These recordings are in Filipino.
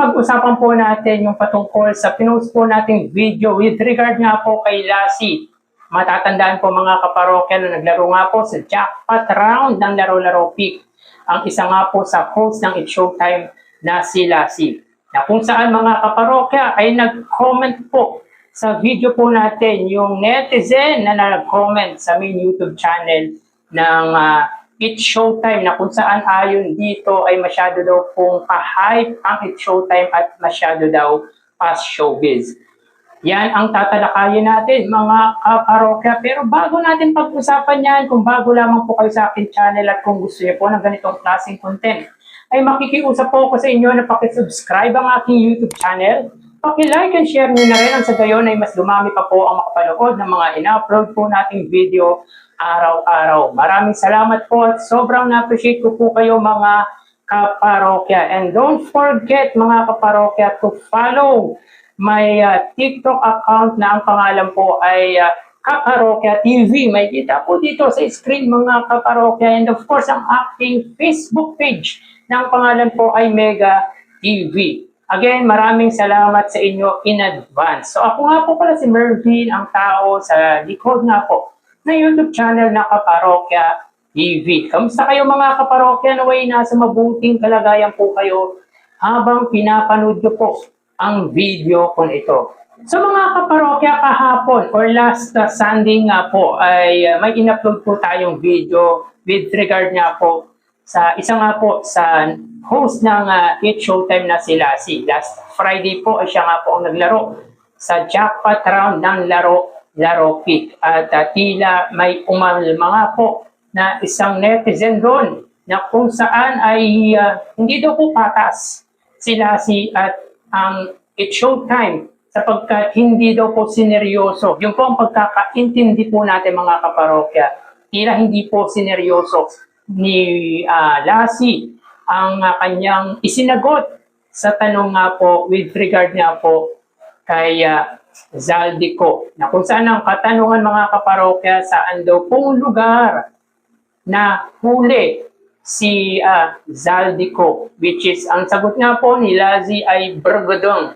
pag-usapan po natin yung patungkol sa pinost po nating video with regard nga po kay Lassie. Matatandaan po mga kaparokya na naglaro nga po sa jackpot round ng Laro-Laro Pick. Ang isa nga po sa host ng It's Showtime na si Lassie. Na kung saan mga kaparokya ay nag-comment po sa video po natin yung netizen na nag-comment sa main YouTube channel ng It's Showtime na kung saan ayon dito ay masyado daw pong pa-hype ang It's Showtime at masyado daw pas-showbiz. Yan ang tatalakayin natin mga kaparokya. Pero bago natin pag-usapan yan, kung bago lamang po kayo sa aking channel at kung gusto niyo po ng ganitong klaseng content, ay makikiusap po ako sa inyo na pakisubscribe ang aking YouTube channel. Paki-like and share nyo na rin ang sa gayon ay mas dumami pa po ang makapanood ng mga ina-upload po nating video araw-araw. Maraming salamat po at sobrang na-appreciate ko po kayo mga kaparokya. And don't forget mga kaparokya to follow my TikTok account na ang pangalan po ay Kaparokya TV. May kita po dito sa screen mga kaparokya. And of course ang aking Facebook page na ang pangalan po ay Mega TV. Again, maraming salamat sa inyo in advance. So ako nga po pala si Mervin, ang tao sa likod nga po na YouTube channel na Kaparokya TV. Kamusta kayo mga kaparokya? Naway nasa mabuting kalagayan po kayo habang pinapanood nyo po ang video ko ito. So mga kaparokya, kahapon or last Sunday nga po ay may in-upload po tayong video with regard nga po sa isa nga po sa host ng It's Showtime na si Lassie. Last Friday po ay siya nga po ang naglaro sa jackpot round ng Laro Pick. At tila may umalma nga po na isang netizen doon na kung saan ay hindi daw po patas si Lassie at ang It's Showtime sapagkat hindi daw po sineryoso. Yung po ang pagkakaintindi po natin mga kaparokya. Tila hindi po sineryoso ni Lassie ang kanyang isinagot sa tanong nga po with regard nga po kay Zaldico. Na kung saan ang katanungan mga kaparokya, saan daw pong lugar na huli si Zaldico, which is ang sagot nga po ni Lassie ay Bergodong.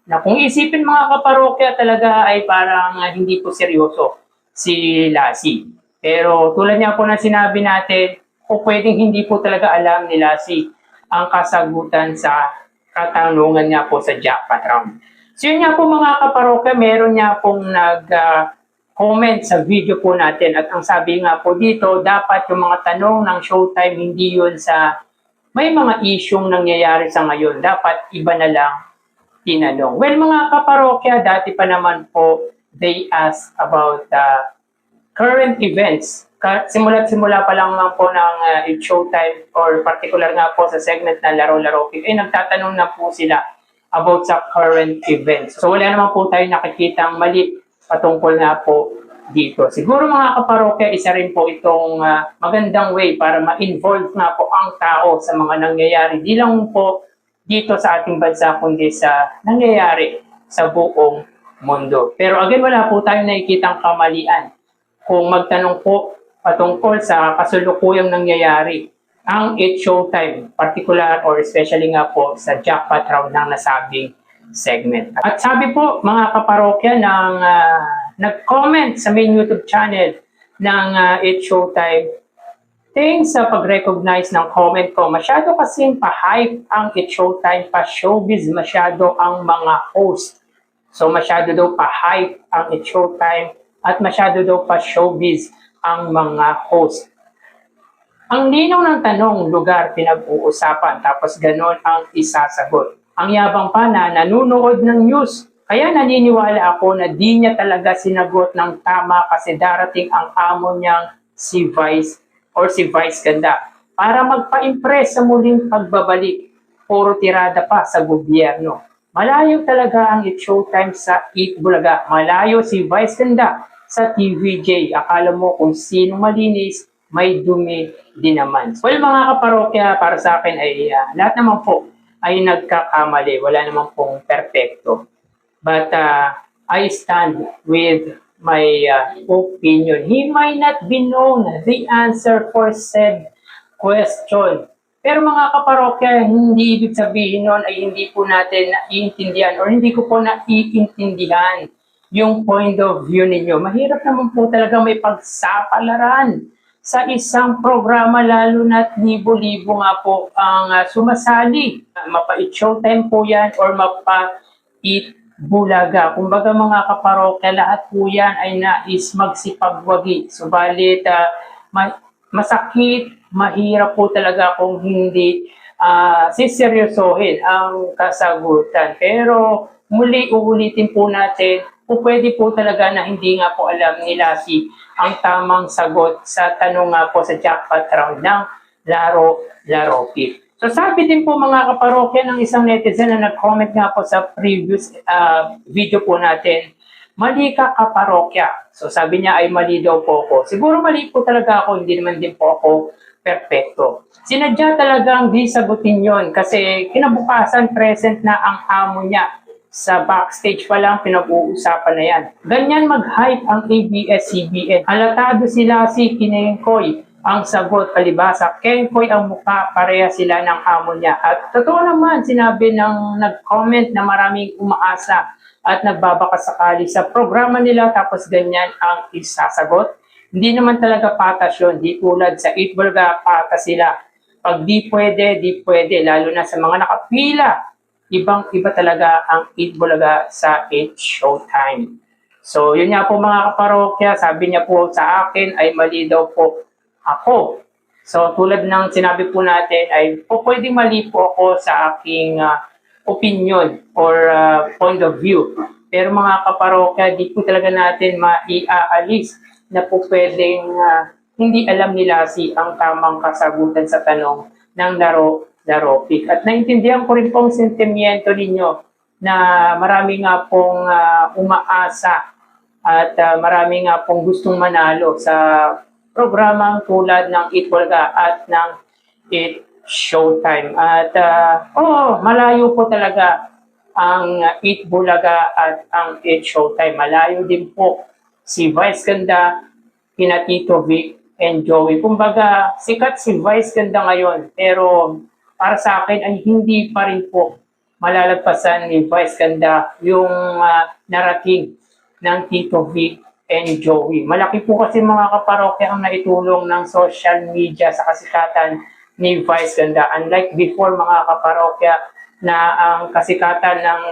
Na kung isipin mga kaparokya talaga ay parang hindi po seryoso si Lassie. Pero tulad niya po na sinabi natin, o pwedeng hindi po talaga alam ni Lassie ang kasagutan sa katanungan nga po sa jackpot round. So yun nga po mga kaparokya, meron niya pong nag-comment sa video po natin at ang sabi nga po dito, dapat yung mga tanong ng Showtime hindi yun sa may mga isyong nangyayari sa ngayon, dapat iba na lang tinanong. Well mga kaparokya, dati pa naman po they ask about current events. Simula pa lang po ng It's Showtime or particular nga po sa segment na Laro-Laro Pick, nagtatanong na po sila about sa current events. So wala naman po tayo nakikitang mali patungkol nga po dito. Siguro mga kaparokya, isa rin po itong magandang way para ma-involve nga po ang tao sa mga nangyayari. Di lang po dito sa ating bansa, kundi sa nangyayari sa buong mundo. Pero again, wala po tayong nakikitang kamalian kung magtanong po patungkol sa kasulukuyang nangyayari ang It's Showtime, particular or especially nga po sa jackpot round ng nasabing segment. At sabi po mga kaparokya ng nag-comment sa main YouTube channel ng It's Showtime, thanks sa pag-recognize ng comment ko, masyado kasing pa-hype ang It's Showtime, pa-showbiz masyado ang mga host. So masyado daw pa-hype ang It's Showtime at masyado daw pa-showbiz ang mga host. Ang linaw ng tanong, lugar pinag-uusapan, tapos ganon ang isasagot. Ang yabang pa na nanunood ng news, kaya naniniwala ako na di niya talaga sinagot ng tama kasi darating ang amo niyang si Vice or si Vice Ganda para magpa-impress sa muling pagbabalik. Puro tirada pa sa gobyerno. Malayo talaga ang It's Showtime sa Itbulaga. Malayo si Vice Ganda sa TVJ. Akala mo kung sino malinis, may dumi din naman. Well mga kaparokya, para sa akin ay lahat naman po ay nagkakamali. Wala naman pong perfecto. But I stand with my opinion. He might not be known the answer for said question. Pero mga kaparokya, hindi ibig sabihin nun ay hindi po natin naiintindihan or hindi ko po naiintindihan yung point of view ninyo. Mahirap naman po talaga may pagsapalaran sa isang programa, lalo na't libo-libo nga po ang sumasali. Mapa-It Showtime po yan or Mapa-It Bulaga. Kumbaga mga kaparokya, lahat po yan ay nais magsipagwagi. Subalit, masakit, mahirap po talaga kung hindi siseryosohin ang kasagutan. Pero muli uulitin po natin, pwede po talaga na hindi nga po alam ni Lassie ang tamang sagot sa tanong nga po sa jackpot round ng Laro Pick. So sabi din po mga kaparokya ng isang netizen na nag-comment nga po sa previous video po natin, mali ka kaparokya. So sabi niya ay mali daw po ako. Siguro mali po talaga ako, hindi naman din po ako perfecto. Sinadya talagang di sagutin yon kasi kinabukasan present na ang amo niya. Sa backstage pa lang pinag-uusapan na yan. Ganyan mag-hype ang ABS-CBN. Halatado sila si Kinengkoy. Ang sagot, palibasa, Kengkoy ang mukha, pareha sila ng amo niya. At totoo naman, sinabi ng nag-comment na maraming umaasa at nagbabakasakali sa programa nila tapos ganyan ang isasagot. Hindi naman talaga patas yun. Di tulad sa 8 Bulga, patas sila. Pag di pwede, lalo na sa mga nakapila. Ibang-iba talaga ang 8 Bulaga sa 8 Showtime. So, yun nga po mga kaparokya, sabi niya po sa akin ay mali daw po ako. So, tulad ng sinabi po natin ay pwedeng mali po ako sa aking opinion or point of view. Pero mga kaparokya, di po talaga natin maiaalis na po pwedeng hindi alam ni Lassie ang tamang kasagutan sa tanong ng Laro Pick. At naintindihan ko rin pong sentimiento ninyo na marami nga pong umaasa at marami nga pong gustong manalo sa programang tulad ng 8 Bulga at ng 8 Showtime. At malayo po talaga ang 8 Bulaga at ang 8 Showtime. Malayo din po si Vice Ganda, kina Tito Vic and Joey. Kumbaga, sikat si Vice Ganda ngayon, pero para sa akin ay hindi pa rin po malalagpasan ni Vice Ganda yung narating ng Tito Vic and Joey. Malaki po kasi mga kaparokya ang naitulong ng social media sa kasikatan ni Vice Ganda. Unlike before mga kaparokya na ang kasikatan ng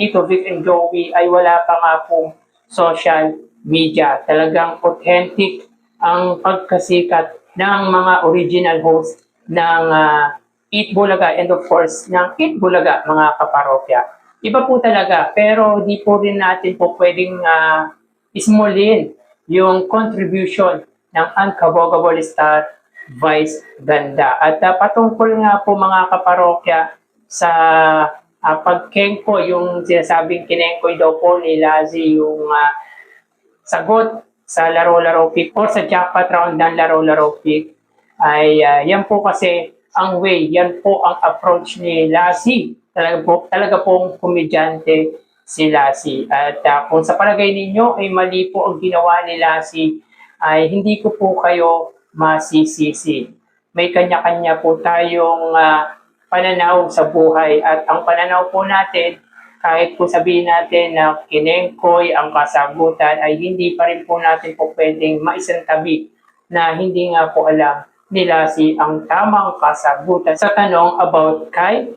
Tito Vic and Joey ay wala pa nga pong social media. Talagang authentic ang pagkasikat ng mga original host ng 8 Bulaga and of course ng 8 Bulaga mga kaparokya. Iba po talaga pero di po rin natin po pwedeng ismulin yung contribution ng unkabogable star Vice Ganda. At patungkol nga po mga kaparokya sa pagkengko, yung sinasabing kinengkoy daw po ni Lassie yung sagot sa Laro Pick or sa jackpot round ng Laro Pick ay yan po kasi ang way, yan po ang approach ni Lassie. Talaga pong komedyante si Lassie. At kung sa palagay ninyo ay mali po ang ginawa ni Lassie, ay hindi ko po kayo masisisi. May kanya-kanya po tayong pananaw sa buhay at ang pananaw po natin, kahit po sabihin natin na kinengkoy ang kasagutan, ay hindi pa rin po natin po pwedeng maisantabi na hindi nga po alam ni Lassie ang tamang kasagutan sa tanong about kay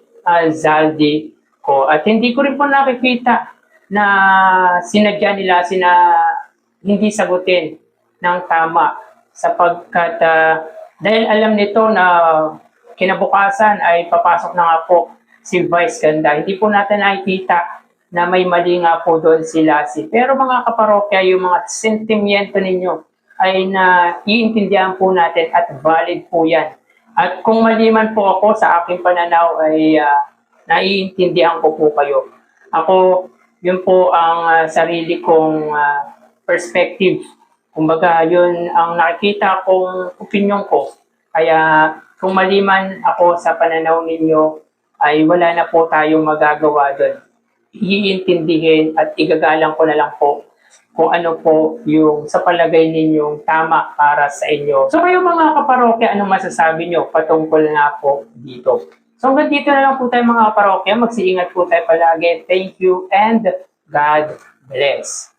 Zaldi ko. At hindi ko rin po nakikita na sinadya ni Lassie na hindi sagutin ng tama sapagkat dahil alam nito na kinabukasan ay papasok na nga po si Vice Ganda. Hindi po natin nakikita na may mali nga po doon si Lassie. Pero mga kaparokya, yung mga sentimiento ninyo ay naiintindihan po natin at valid po yan. At kung mali man po ako sa aking pananaw ay naiintindihan ko po kayo. Ako, yun po ang sarili kong perspective. Kumbaga, yun ang nakikita kong opinion ko. Kaya kung mali man ako sa pananaw ninyo, ay wala na po tayong magagawa doon. Iintindihin at igagalang ko na lang po kung ano po yung sa palagay ninyong tama para sa inyo. So kayo mga kaparokya, ano masasabi nyo patungkol nga po dito? So hanggang dito na lang po tayo mga kaparokya. Mag-iingat po tayo palagi. Thank you and God bless.